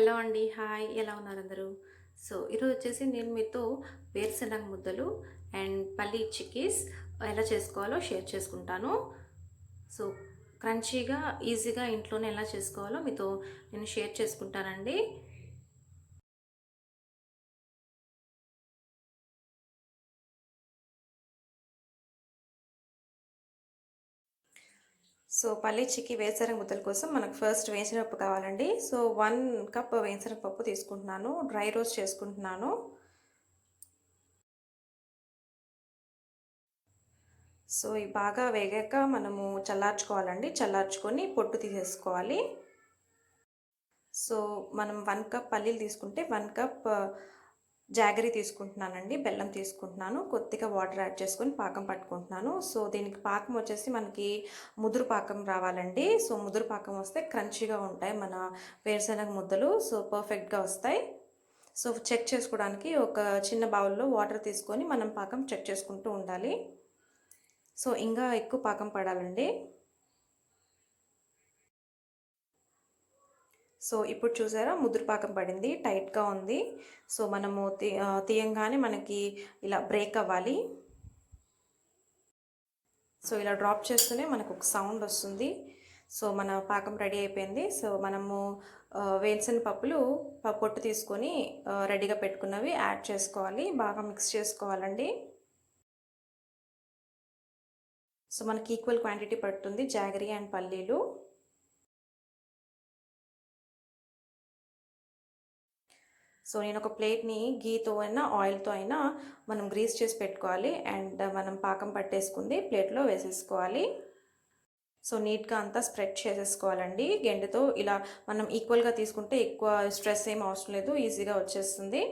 Hello అండి. Hi. ఎలా ఉన్నారు అందరూ? ఈరోజు వచ్చేసి నేను మీతో వేరుశనగ ముద్దలు అండ్ పల్లి చిక్కీస్ ఎలా చేసుకోవాలో షేర్ చేసుకుంటాను. సో క్రంచీగా, ఈజీగా ఇంట్లోనే ఎలా చేసుకోవాలో మీతో నేను షేర్ చేసుకుంటానండి. పల్లి చిక్కీ వేరుశనగ ముద్దల కోసం మనకు ఫస్ట్ వేరుశనగపప్పు కావాలండి. 1 కప్ వేరుశనగపప్పు తీసుకుంటున్నాను. డ్రై రోస్ట్ చేసుకుంటున్నాను. ఇవి బాగా వేగాక మనము చల్లార్చుకోవాలండి. చల్లార్చుకొని పొట్టు తీసేసుకోవాలి. మనం 1 కప్ పల్లీలు తీసుకుంటే 1 కప్ జాగరీ తీసుకుంటున్నానండి. బెల్లం తీసుకుంటున్నాను. కొద్దిగా వాటర్ యాడ్ చేసుకొని పాకం పట్టుకుంటున్నాను. దీనికి పాకం వచ్చేసి మనకి ముదురు పాకం రావాలండి. ముదురు పాకం వస్తే క్రంచీగా ఉంటాయి మన వేరుశనగ ముద్దలు. పర్ఫెక్ట్గా వస్తాయి. చెక్ చేసుకోవడానికి ఒక చిన్న బౌల్లో వాటర్ తీసుకొని మనం పాకం చెక్ చేసుకుంటూ ఉండాలి. ఇంకా ఎక్కువ పాకం పడాలండి. ఇప్పుడు చూసారా, ముదురు పాకం పడింది, టైట్గా ఉంది. మనము తీయంగానే మనకి ఇలా బ్రేక్ అవ్వాలి. ఇలా డ్రాప్ చేస్తూనే మనకు ఒక సౌండ్ వస్తుంది. మన పాకం రెడీ అయిపోయింది. మనము వేరుశనగ పప్పులు పొట్టు తీసుకొని రెడీగా పెట్టుకున్నవి యాడ్ చేసుకోవాలి. బాగా మిక్స్ చేసుకోవాలండి. మనకి ఈక్వల్ క్వాంటిటీ పడుతుంది జాగరీ అండ్ పల్లీలు. నేను ఒక ప్లేట్ని గీతో అయినా ఆయిల్తో అయినా మనం గ్రీస్ చేసి పెట్టుకోవాలి. అండ్ మనం పాకం పట్టేసుకుంది ప్లేట్లో వేసేసుకోవాలి. నీట్గా అంతా స్ప్రెడ్ చేసేసుకోవాలండి. గెండెతో ఇలా మనం ఈక్వల్గా తీసుకుంటే ఎక్కువ స్ట్రెస్ ఏం అవసరం లేదు, ఈజీగా వచ్చేస్తుంది.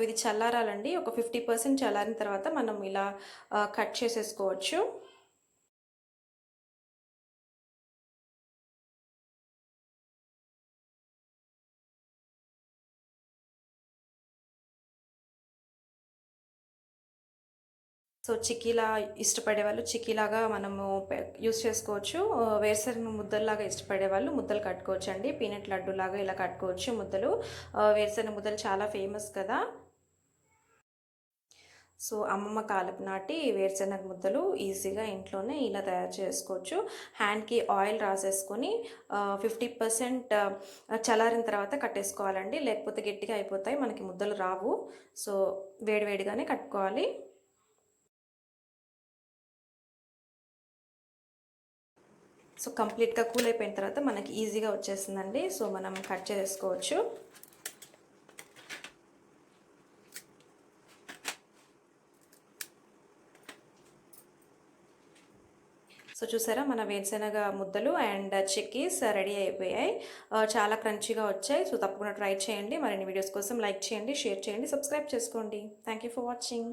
ఇది చల్లారాలండి. ఒక 50% చల్లారిన తర్వాత మనం ఇలా కట్ చేసేసుకోవచ్చు. చిక్కీలా ఇష్టపడే వాళ్ళు చిక్కీలాగా మనము యూస్ చేసుకోవచ్చు. వేరుశనగ ముద్దల్లాగా ఇష్టపడే వాళ్ళు ముద్దలు కట్టుకోవచ్చు అండి. పీనట్ లడ్డు లాగా ఇలా కట్టుకోవచ్చు ముద్దలు. వేరుశనగ ముద్దలు చాలా ఫేమస్ కదా. అమ్మమ్మ కాలపు నాటి వేరుశనగ ముద్దలు ఈజీగా ఇంట్లోనే ఇలా తయారు చేసుకోవచ్చు. హ్యాండ్కి ఆయిల్ రాసేసుకొని 50% చల్లారిన తర్వాత కట్టేసుకోవాలండి. లేకపోతే గట్టిగా అయిపోతాయి, మనకి ముద్దలు రావు. వేడివేడిగానే కట్టుకోవాలి. కంప్లీట్గా కూల్ అయిపోయిన తర్వాత మనకి ఈజీగా వచ్చేస్తుందండి. మనం కట్ చేసుకోవచ్చు. చూసారా, మన వేరుశనగ ముద్దలు అండ్ చిక్కీస్ రెడీ అయిపోయాయి. చాలా క్రంచీగా వచ్చాయి. తప్పకుండా ట్రై చేయండి. మరిన్ని వీడియోస్ కోసం లైక్ చేయండి, షేర్ చేయండి, సబ్స్క్రైబ్ చేసుకోండి. Thank you for watching.